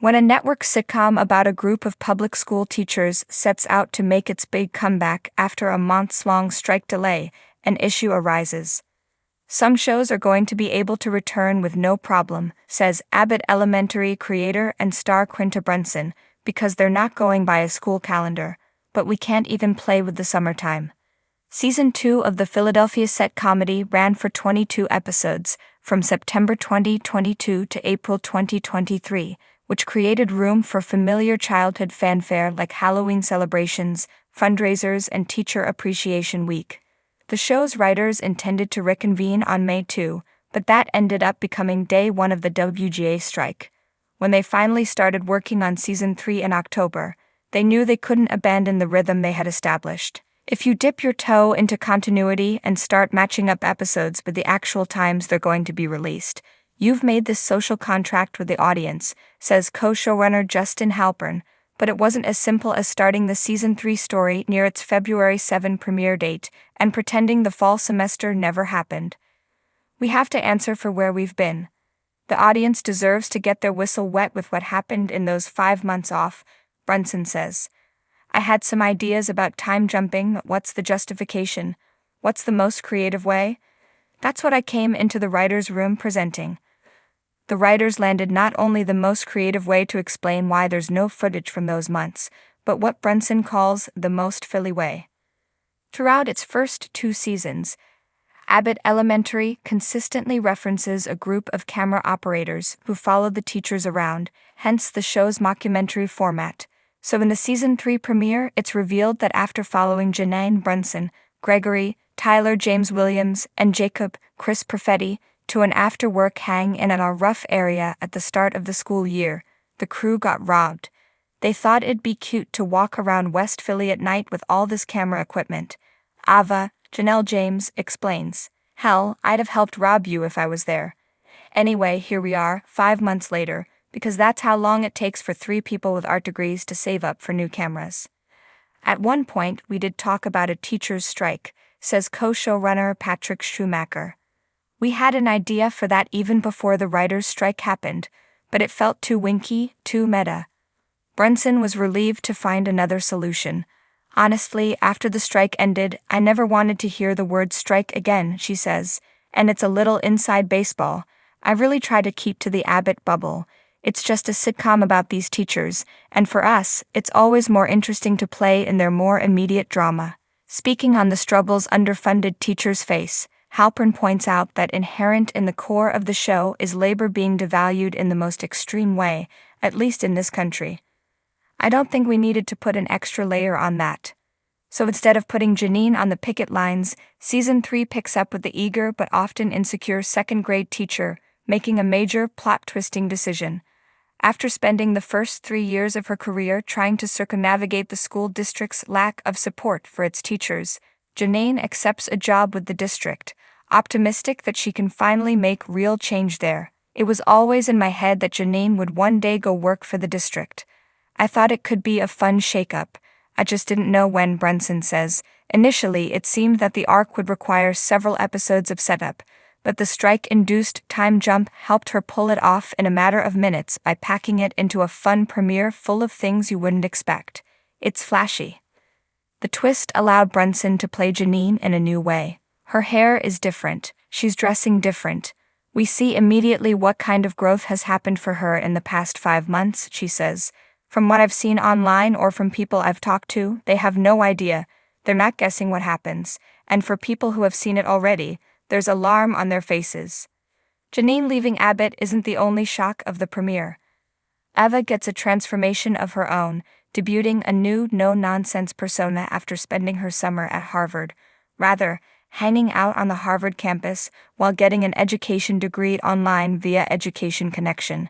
When a network sitcom about a group of public school teachers sets out to make its big comeback after a months-long strike delay, an issue arises. Some shows are going to be able to return with no problem, says Abbott Elementary creator and star Quinta Brunson, because they're not going by a school calendar, but we can't even play with the summertime. Season 2 of the Philadelphia set comedy ran for 22 episodes, from September 2022 to April 2023, which created room for familiar childhood fanfare like Halloween celebrations, fundraisers, and Teacher Appreciation Week. The show's writers intended to reconvene on May 2, but that ended up becoming day one of the WGA strike. When they finally started working on Season 3 in October, they knew they couldn't abandon the rhythm they had established. If you dip your toe into continuity and start matching up episodes with the actual times they're going to be released, you've made this social contract with the audience, says co-showrunner Justin Halpern, but it wasn't as simple as starting the Season 3 story near its February 7 premiere date and pretending the fall semester never happened. We have to answer for where we've been. The audience deserves to get their whistle wet with what happened in those 5 months off, Brunson says. I had some ideas about time jumping. What's the justification? What's the most creative way? That's what I came into the writer's room presenting. The writers landed not only the most creative way to explain why there's no footage from those months, but what Brunson calls the most Philly way. Throughout its first 2 seasons, Abbott Elementary consistently references a group of camera operators who follow the teachers around, hence the show's mockumentary format. So in the Season 3 premiere, it's revealed that after following Janine Brunson, Gregory, Tyler James Williams, and Jacob Chris Perfetti to an after-work hang-in at a rough area at the start of the school year, the crew got robbed. They thought it'd be cute to walk around West Philly at night with all this camera equipment. Ava, Janelle James, explains, "Hell, I'd have helped rob you if I was there." Anyway, here we are, 5 months later, because that's how long it takes for 3 people with art degrees to save up for new cameras. At one point, we did talk about a teacher's strike, says co-showrunner Patrick Schumacher. We had an idea for that even before the writer's strike happened, but it felt too winky, too meta. Brunson was relieved to find another solution. Honestly, after the strike ended, I never wanted to hear the word strike again, she says, and it's a little inside baseball. I really try to keep to the Abbott bubble. It's just a sitcom about these teachers, and for us, it's always more interesting to play in their more immediate drama. Speaking on the struggles underfunded teachers face, Halpern points out that inherent in the core of the show is labor being devalued in the most extreme way, at least in this country. I don't think we needed to put an extra layer on that. So instead of putting Janine on the picket lines, Season 3 picks up with the eager but often insecure second-grade teacher, making a major plot-twisting decision. After spending the first 3 years of her career trying to circumnavigate the school district's lack of support for its teachers, Janine accepts a job with the district, optimistic that she can finally make real change there. It was always in my head that Janine would one day go work for the district. I thought it could be a fun shake-up. I just didn't know when, Brunson says. Initially, it seemed that the arc would require several episodes of setup, but the strike-induced time jump helped her pull it off in a matter of minutes by packing it into a fun premiere full of things you wouldn't expect. It's flashy. The twist allowed Brunson to play Janine in a new way. Her hair is different. She's dressing different. We see immediately what kind of growth has happened for her in the past 5 months, she says. From what I've seen online or from people I've talked to, they have no idea. They're not guessing what happens. And for people who have seen it already, there's alarm on their faces. Janine leaving Abbott isn't the only shock of the premiere. Ava gets a transformation of her own, debuting a new no-nonsense persona after spending her summer at Harvard, rather, hanging out on the Harvard campus while getting an education degree online via Education Connection.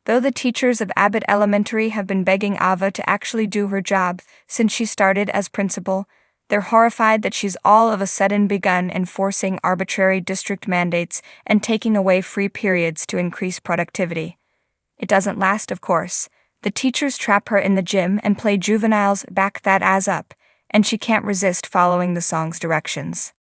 Though the teachers of Abbott Elementary have been begging Ava to actually do her job since she started as principal, they're horrified that she's all of a sudden begun enforcing arbitrary district mandates and taking away free periods to increase productivity. It doesn't last, of course. The teachers trap her in the gym and play Juvenile's Back That Ass Up, and she can't resist following the song's directions.